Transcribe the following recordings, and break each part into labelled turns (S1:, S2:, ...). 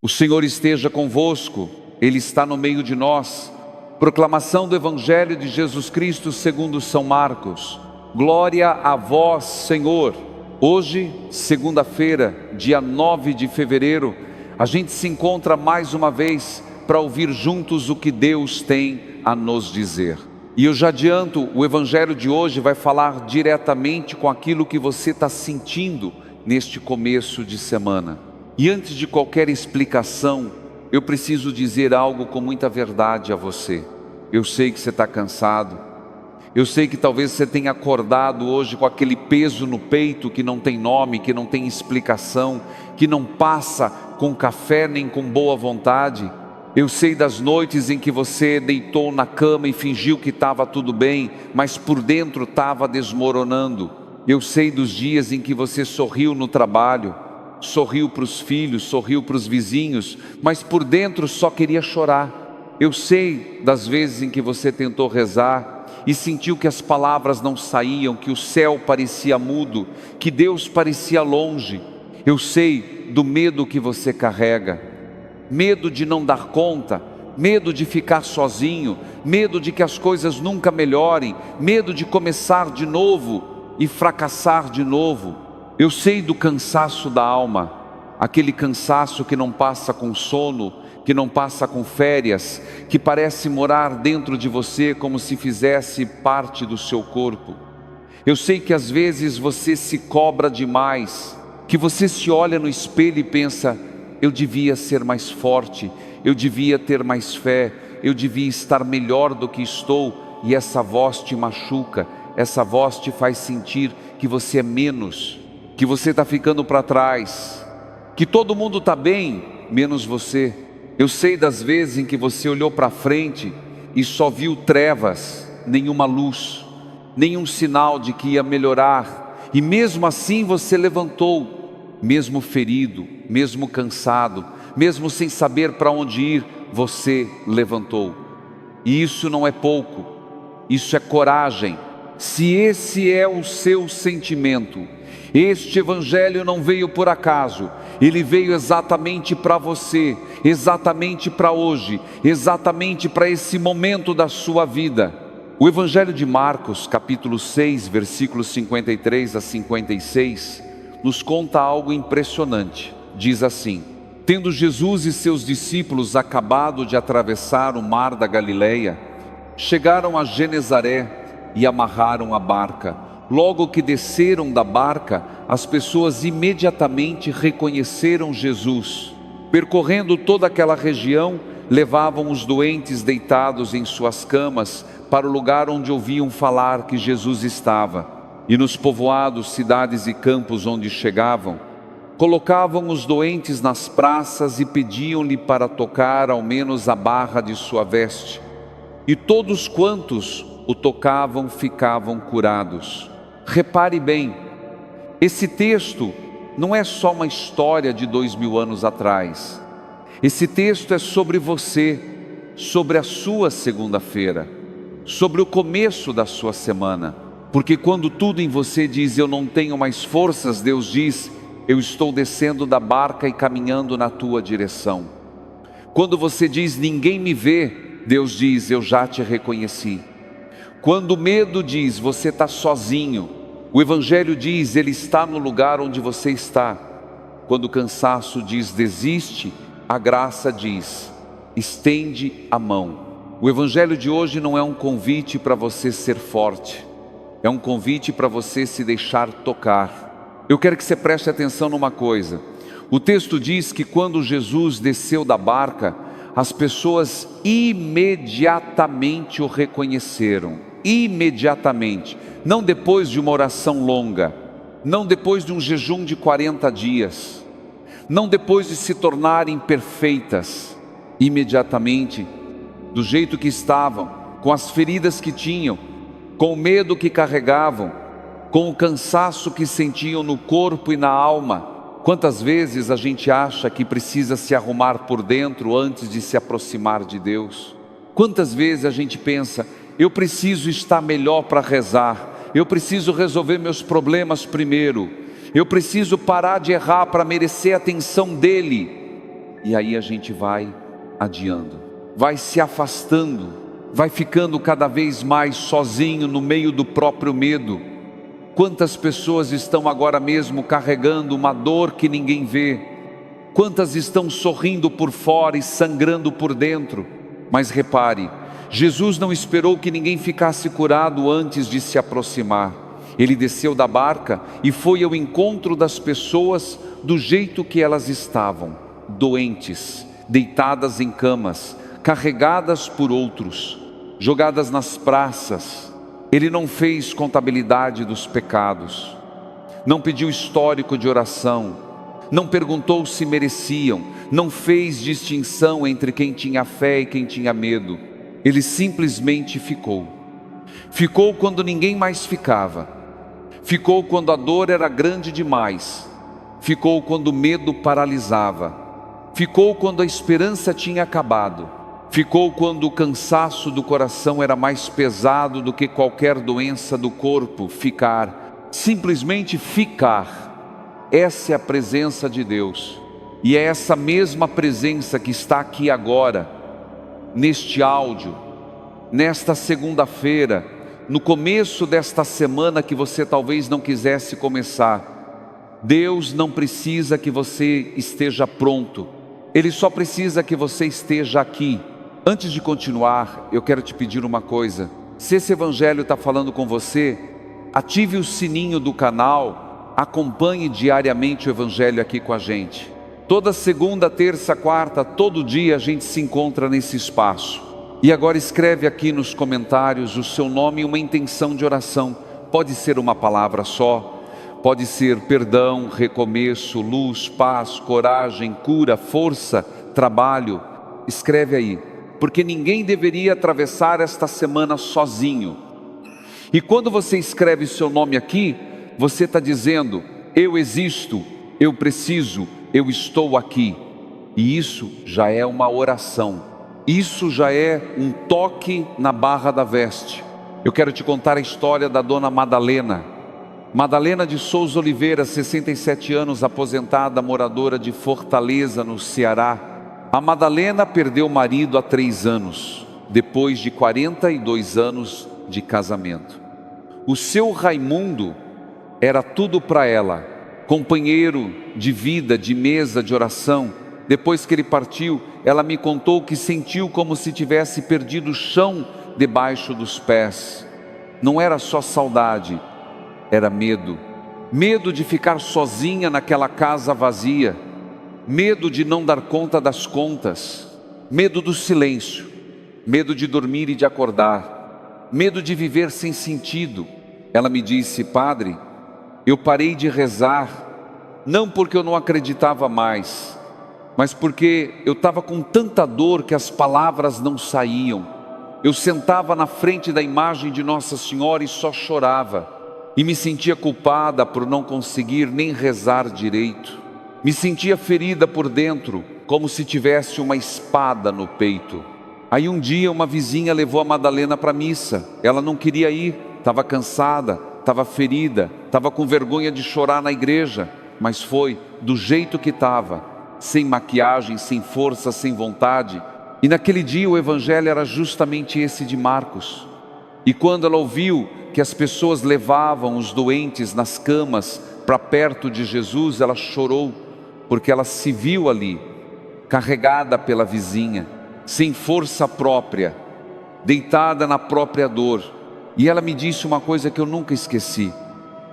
S1: O Senhor esteja convosco, Ele está no meio de nós. Proclamação do Evangelho de Jesus Cristo segundo São Marcos. Glória a vós, Senhor. Hoje, segunda-feira, dia 9 de fevereiro, a gente se encontra mais uma vez para ouvir juntos o que Deus tem a nos dizer. E eu já adianto, o Evangelho de hoje vai falar diretamente com aquilo que você está sentindo neste começo de semana. E antes de qualquer explicação, eu preciso dizer algo com muita verdade a você. Eu sei que você está cansado. Eu sei que talvez você tenha acordado hoje com aquele peso no peito que não tem nome, que não tem explicação, que não passa com café nem com boa vontade. Eu sei das noites em que você deitou na cama e fingiu que estava tudo bem, mas por dentro estava desmoronando. Eu sei dos dias em que você sorriu no trabalho, sorriu para os filhos, sorriu para os vizinhos, mas por dentro só queria chorar. Eu sei das vezes em que você tentou rezar e sentiu que as palavras não saíam, que o céu parecia mudo, que Deus parecia longe. Eu sei do medo que você carrega, medo de não dar conta, medo de ficar sozinho, medo de que as coisas nunca melhorem, medo de começar de novo e fracassar de novo. Eu sei do cansaço da alma, aquele cansaço que não passa com sono, que não passa com férias, que parece morar dentro de você como se fizesse parte do seu corpo. Eu sei que às vezes você se cobra demais, que você se olha no espelho e pensa: eu devia ser mais forte, eu devia ter mais fé, eu devia estar melhor do que estou, e essa voz te machuca, essa voz te faz sentir que você é menos, que você está ficando para trás, que todo mundo está bem, menos você. Eu sei das vezes em que você olhou para frente e só viu trevas, nenhuma luz, nenhum sinal de que ia melhorar, e mesmo assim você levantou, mesmo ferido, mesmo cansado, mesmo sem saber para onde ir, você levantou. E isso não é pouco, isso é coragem. Se esse é o seu sentimento, este Evangelho não veio por acaso, ele veio exatamente para você, exatamente para hoje, exatamente para esse momento da sua vida. O Evangelho de Marcos, capítulo 6, versículos 53 a 56, nos conta algo impressionante. Diz assim: tendo Jesus e seus discípulos acabado de atravessar o mar da Galileia, chegaram a Genezaré e amarraram a barca. Logo que desceram da barca, as pessoas imediatamente reconheceram Jesus. Percorrendo toda aquela região, levavam os doentes deitados em suas camas para o lugar onde ouviam falar que Jesus estava. E nos povoados, cidades e campos onde chegavam, colocavam os doentes nas praças e pediam-lhe para tocar ao menos a barra de sua veste. E todos quantos o tocavam ficavam curados. Repare bem, esse texto não é só uma história de 2000 anos atrás. Esse texto é sobre você, sobre a sua segunda-feira, sobre o começo da sua semana. Porque quando tudo em você diz: eu não tenho mais forças, Deus diz: eu estou descendo da barca e caminhando na tua direção. Quando você diz: ninguém me vê, Deus diz: eu já te reconheci. Quando o medo diz: você está sozinho, o Evangelho diz: ele está no lugar onde você está. Quando o cansaço diz: desiste, a graça diz: estende a mão. O Evangelho de hoje não é um convite para você ser forte, é um convite para você se deixar tocar. Eu quero que você preste atenção numa coisa. O texto diz que quando Jesus desceu da barca, as pessoas imediatamente o reconheceram. Imediatamente, não depois de uma oração longa, não depois de um jejum de 40 dias, não depois de se tornarem perfeitas. Imediatamente, do jeito que estavam, com as feridas que tinham, com o medo que carregavam, com o cansaço que sentiam no corpo e na alma. Quantas vezes a gente acha que precisa se arrumar por dentro antes de se aproximar de Deus? Quantas vezes a gente pensa: eu preciso estar melhor para rezar, eu preciso resolver meus problemas primeiro, eu preciso parar de errar para merecer a atenção dEle. e aí a gente vai adiando, vai se afastando, vai ficando cada vez mais sozinho no meio do próprio medo. Quantas pessoas estão agora mesmo carregando uma dor que ninguém vê? Quantas estão sorrindo por fora e sangrando por dentro? Mas repare, Jesus não esperou que ninguém ficasse curado antes de se aproximar. Ele desceu da barca e foi ao encontro das pessoas do jeito que elas estavam, doentes, deitadas em camas, carregadas por outros, jogadas nas praças. Ele não fez contabilidade dos pecados, não pediu histórico de oração, não perguntou se mereciam, não fez distinção entre quem tinha fé e quem tinha medo. Ele simplesmente ficou. Ficou quando ninguém mais ficava. Ficou quando a dor era grande demais. Ficou quando o medo paralisava. Ficou quando a esperança tinha acabado. Ficou quando o cansaço do coração era mais pesado do que qualquer doença do corpo. Ficar, simplesmente ficar. Essa é a presença de Deus. E é essa mesma presença que está aqui agora, neste áudio, nesta segunda-feira, no começo desta semana que você talvez não quisesse começar. Deus não precisa que você esteja pronto, Ele só precisa que você esteja aqui. Antes de continuar, eu quero te pedir uma coisa: se esse evangelho está falando com você, ative o sininho do canal, acompanhe diariamente o evangelho aqui com a gente. Toda segunda, terça, quarta, todo dia a gente se encontra nesse espaço. E agora escreve aqui nos comentários o seu nome e uma intenção de oração. Pode ser uma palavra só, pode ser perdão, recomeço, luz, paz, coragem, cura, força, trabalho. Escreve aí, porque ninguém deveria atravessar esta semana sozinho. E quando você escreve seu nome aqui, você está dizendo: eu existo, eu preciso, eu estou aqui. E isso já é uma oração. Isso já é um toque na barra da veste. Eu quero te contar a história da dona Madalena. Madalena de Souza Oliveira, 67 anos, aposentada, moradora de Fortaleza, no Ceará. A Madalena perdeu o marido há 3 anos, depois de 42 anos de casamento. O seu Raimundo era tudo para ela, companheiro de vida, de mesa, de oração. Depois que ele partiu, ela me contou que sentiu como se tivesse perdido o chão debaixo dos pés. Não era só saudade, era medo. Medo de ficar sozinha naquela casa vazia. Medo de não dar conta das contas. Medo do silêncio. Medo de dormir e de acordar. Medo de viver sem sentido. Ela me disse: padre, eu parei de rezar, não porque eu não acreditava mais, mas porque eu estava com tanta dor que as palavras não saíam. Eu sentava na frente da imagem de Nossa Senhora e só chorava, e me sentia culpada por não conseguir nem rezar direito. Me sentia ferida por dentro, como se tivesse uma espada no peito. Aí um dia uma vizinha levou a Madalena para a missa. Ela não queria ir, estava cansada, estava ferida, estava com vergonha de chorar na igreja, mas foi do jeito que estava, sem maquiagem, sem força, sem vontade. E naquele dia o evangelho era justamente esse de Marcos. E quando ela ouviu que as pessoas levavam os doentes nas camas para perto de Jesus, ela chorou, porque ela se viu ali, carregada pela vizinha, sem força própria, deitada na própria dor. E ela me disse uma coisa que eu nunca esqueci: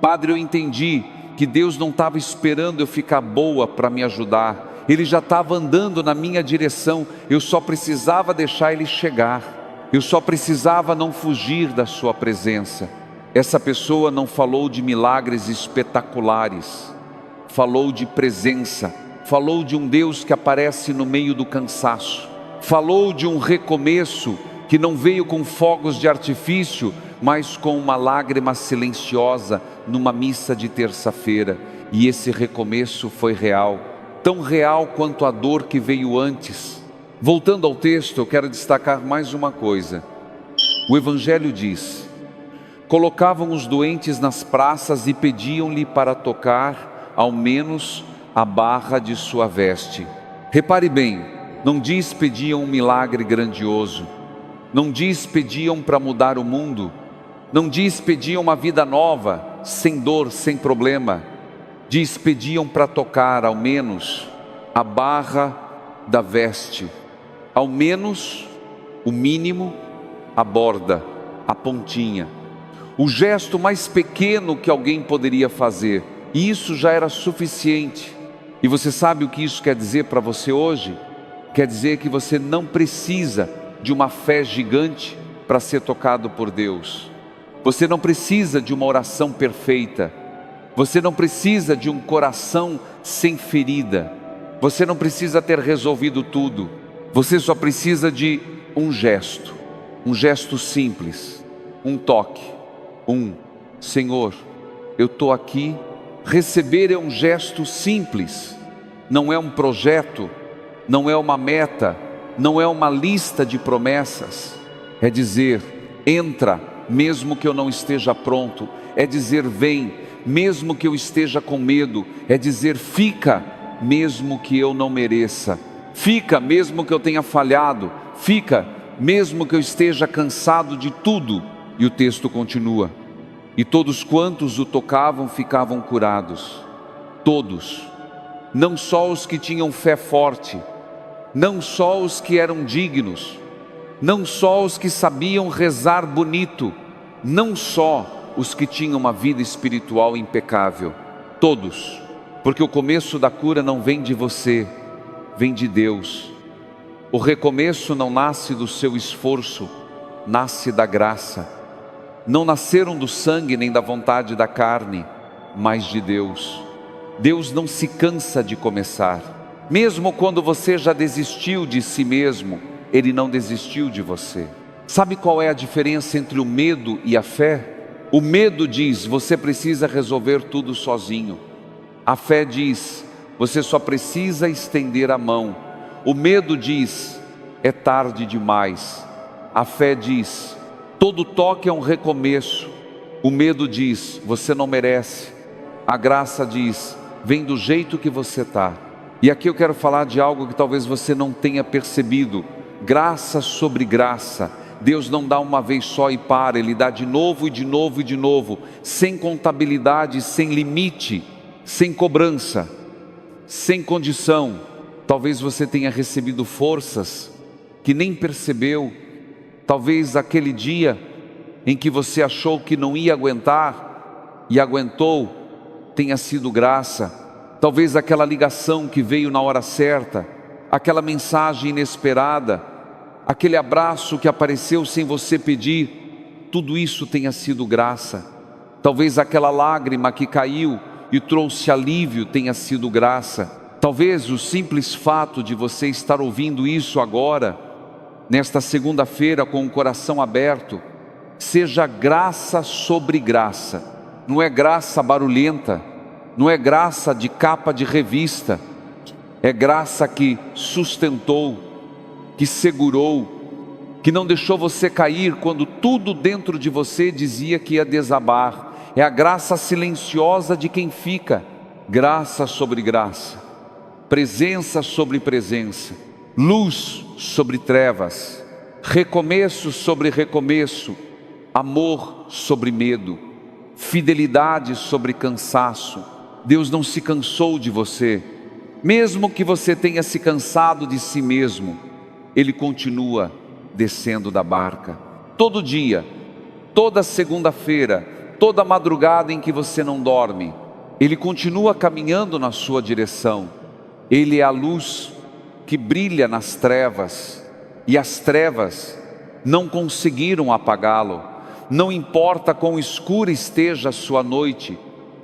S1: padre, eu entendi que Deus não estava esperando eu ficar boa para me ajudar. Ele já estava andando na minha direção, eu só precisava deixar Ele chegar. Eu só precisava não fugir da sua presença. Essa pessoa não falou de milagres espetaculares, falou de presença, falou de um Deus que aparece no meio do cansaço, falou de um recomeço que não veio com fogos de artifício, mas com uma lágrima silenciosa numa missa de terça-feira. E esse recomeço foi real, tão real quanto a dor que veio antes. Voltando ao texto, eu quero destacar mais uma coisa. O evangelho diz: colocavam os doentes nas praças e pediam-lhe para tocar ao menos a barra de sua veste. Repare bem, não diz pediam um milagre grandioso, não diz pediam para mudar o mundo, não diz pediam uma vida nova, sem dor, sem problema. Diz pediam para tocar ao menos a barra da veste, ao menos o mínimo, a borda, a pontinha. O gesto mais pequeno que alguém poderia fazer, e isso já era suficiente. E você sabe o que isso quer dizer para você hoje? Quer dizer que você não precisa de uma fé gigante para ser tocado por Deus. Você não precisa de uma oração perfeita. Você não precisa de um coração sem ferida. Você não precisa ter resolvido tudo. Você só precisa de um gesto simples, um toque. Senhor, eu estou aqui. Receber é um gesto simples, não é um projeto, não é uma meta, não é uma lista de promessas. É dizer, entra, mesmo que eu não esteja pronto. É dizer, vem, mesmo que eu esteja com medo. É dizer, fica, mesmo que eu não mereça. Fica, mesmo que eu tenha falhado. Fica, mesmo que eu esteja cansado de tudo. E o texto continua. E todos quantos o tocavam ficavam curados. Todos. Não só os que tinham fé forte, não só os que eram dignos, não só os que sabiam rezar bonito, não só os que tinham uma vida espiritual impecável. Todos. Porque o começo da cura não vem de você, vem de Deus. O recomeço não nasce do seu esforço, nasce da graça. Não nasceram do sangue nem da vontade da carne, mas de Deus. Deus não se cansa de começar. Mesmo quando você já desistiu de si mesmo, Ele não desistiu de você. Sabe qual é a diferença entre o medo e a fé? O medo diz, você precisa resolver tudo sozinho. A fé diz, você só precisa estender a mão. O medo diz, é tarde demais. A fé diz, todo toque é um recomeço. O medo diz, você não merece. A graça diz, vem do jeito que você está. E aqui eu quero falar de algo que talvez você não tenha percebido. Graça sobre graça. Deus não dá uma vez só e para, Ele dá de novo e de novo e de novo. Sem contabilidade, sem limite, sem cobrança, sem condição. Talvez você tenha recebido forças que nem percebeu. Talvez aquele dia em que você achou que não ia aguentar e aguentou, tenha sido graça. Talvez aquela ligação que veio na hora certa, aquela mensagem inesperada, aquele abraço que apareceu sem você pedir, tudo isso tenha sido graça. Talvez aquela lágrima que caiu e trouxe alívio tenha sido graça. Talvez o simples fato de você estar ouvindo isso agora, nesta segunda-feira com o coração aberto, seja graça sobre graça. Não é graça barulhenta, não é graça de capa de revista, é graça que sustentou, que segurou, que não deixou você cair quando tudo dentro de você dizia que ia desabar. É a graça silenciosa de quem fica. Graça sobre graça, presença sobre presença, luz sobre trevas, recomeço sobre recomeço, amor sobre medo, fidelidade sobre cansaço. Deus não se cansou de você. Mesmo que você tenha se cansado de si mesmo, Ele continua descendo da barca. Todo dia, toda segunda-feira, toda madrugada em que você não dorme, Ele continua caminhando na sua direção. Ele é a luz que brilha nas trevas, e as trevas não conseguiram apagá-lo. Não importa quão escura esteja a sua noite,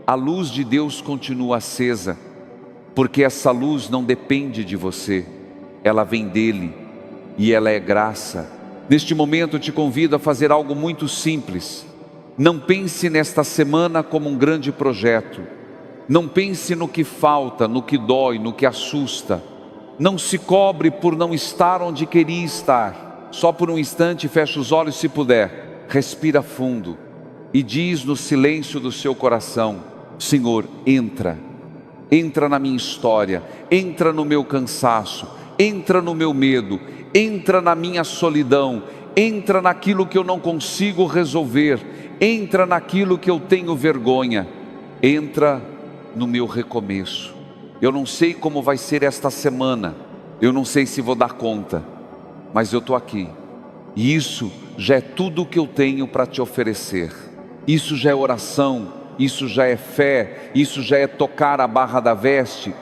S1: a luz de Deus continua acesa, porque essa luz não depende de você, ela vem dEle, e ela é graça. Neste momento eu te convido a fazer algo muito simples. Não pense nesta semana como um grande projeto. Não pense no que falta, no que dói, no que assusta. Não se cobre por não estar onde queria estar. Só por um instante feche os olhos se puder. Respira fundo e diz no silêncio do seu coração: Senhor, entra entra na minha história, entra no meu cansaço, entra no meu medo, entra na minha solidão, entra naquilo que eu não consigo resolver, entra naquilo que eu tenho vergonha, entra no meu recomeço. Eu não sei como vai ser esta semana, eu não sei se vou dar conta, mas eu estou aqui, e isso já é tudo o que eu tenho para te oferecer. Isso já é oração, isso já é fé, isso já é tocar a barra da veste.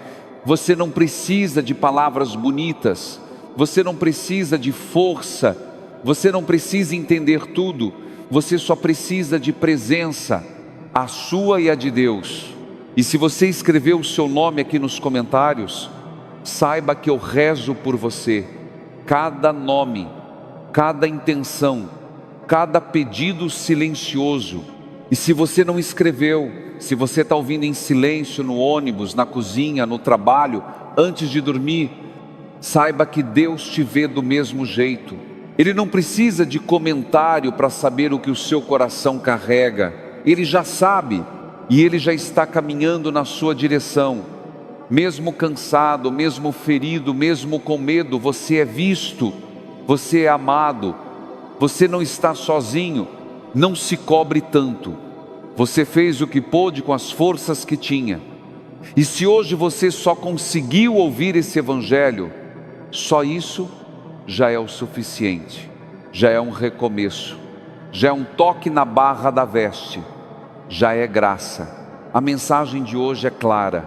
S1: Você não precisa de palavras bonitas, você não precisa de força, você não precisa entender tudo, você só precisa de presença, a sua e a de Deus. E se você escreveu o seu nome aqui nos comentários, saiba que eu rezo por você. Cada nome, cada intenção, cada pedido silencioso. E se você não escreveu, se você está ouvindo em silêncio no ônibus, na cozinha, no trabalho, antes de dormir, saiba que Deus te vê do mesmo jeito. Ele não precisa de comentário para saber o que o seu coração carrega. Ele já sabe e Ele já está caminhando na sua direção. Mesmo cansado, mesmo ferido, mesmo com medo, você é visto, você é amado, você não está sozinho. Não se cobre tanto. Você fez o que pôde com as forças que tinha. E se hoje você só conseguiu ouvir esse evangelho, só isso já é o suficiente. Já é um recomeço. Já é um toque na barra da veste. Já é graça. A mensagem de hoje é clara.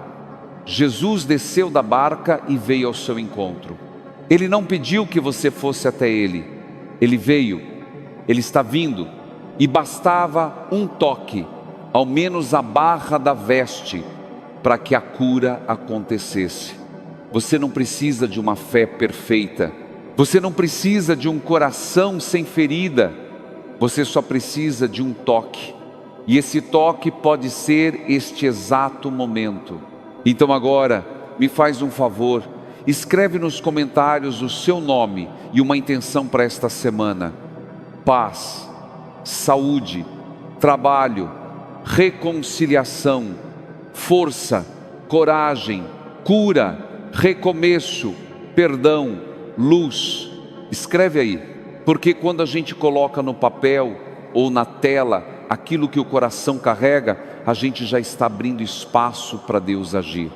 S1: Jesus desceu da barca e veio ao seu encontro. Ele não pediu que você fosse até Ele. Ele veio. Ele está vindo. E bastava um toque, ao menos a barra da veste, para que a cura acontecesse. Você não precisa de uma fé perfeita, você não precisa de um coração sem ferida, você só precisa de um toque. E esse toque pode ser este exato momento. Então agora, me faz um favor, escreve nos comentários o seu nome e uma intenção para esta semana. Paz, saúde, trabalho, reconciliação, força, coragem, cura, recomeço, perdão, luz. Escreve aí, porque quando a gente coloca no papel ou na tela aquilo que o coração carrega, a gente já está abrindo espaço para Deus agir.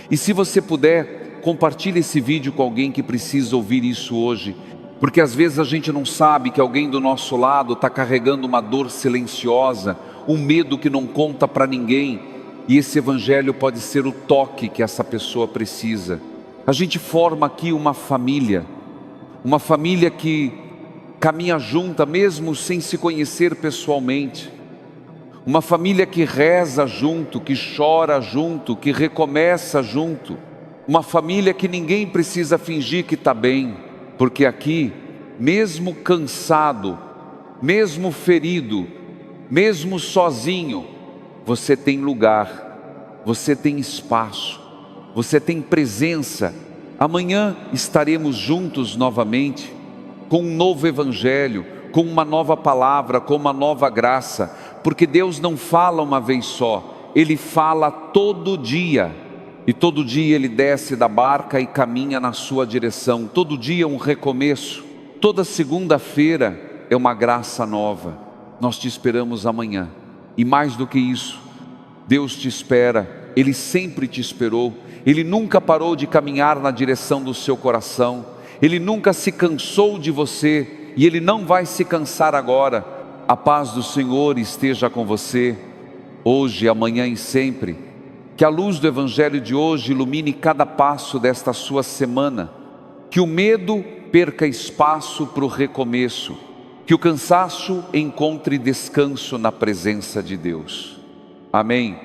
S1: E se você puder, compartilhe esse vídeo com alguém que precisa ouvir isso hoje. Porque às vezes a gente não sabe que alguém do nosso lado está carregando uma dor silenciosa, um medo que não conta para ninguém, e esse evangelho pode ser o toque que essa pessoa precisa. A gente forma aqui uma família que caminha junta mesmo sem se conhecer pessoalmente, uma família que reza junto, que chora junto, que recomeça junto, uma família que ninguém precisa fingir que está bem. Porque aqui, mesmo cansado, mesmo ferido, mesmo sozinho, você tem lugar, você tem espaço, você tem presença. Amanhã estaremos juntos novamente, com um novo evangelho, com uma nova palavra, com uma nova graça. Porque Deus não fala uma vez só, Ele fala todo dia. E todo dia Ele desce da barca e caminha na sua direção. Todo dia um recomeço. Toda segunda-feira é uma graça nova. Nós te esperamos amanhã. E mais do que isso, Deus te espera. Ele sempre te esperou. Ele nunca parou de caminhar na direção do seu coração. Ele nunca se cansou de você. E Ele não vai se cansar agora. A paz do Senhor esteja com você, hoje, amanhã e sempre. Que a luz do evangelho de hoje ilumine cada passo desta sua semana. Que o medo perca espaço para o recomeço. Que o cansaço encontre descanso na presença de Deus. Amém.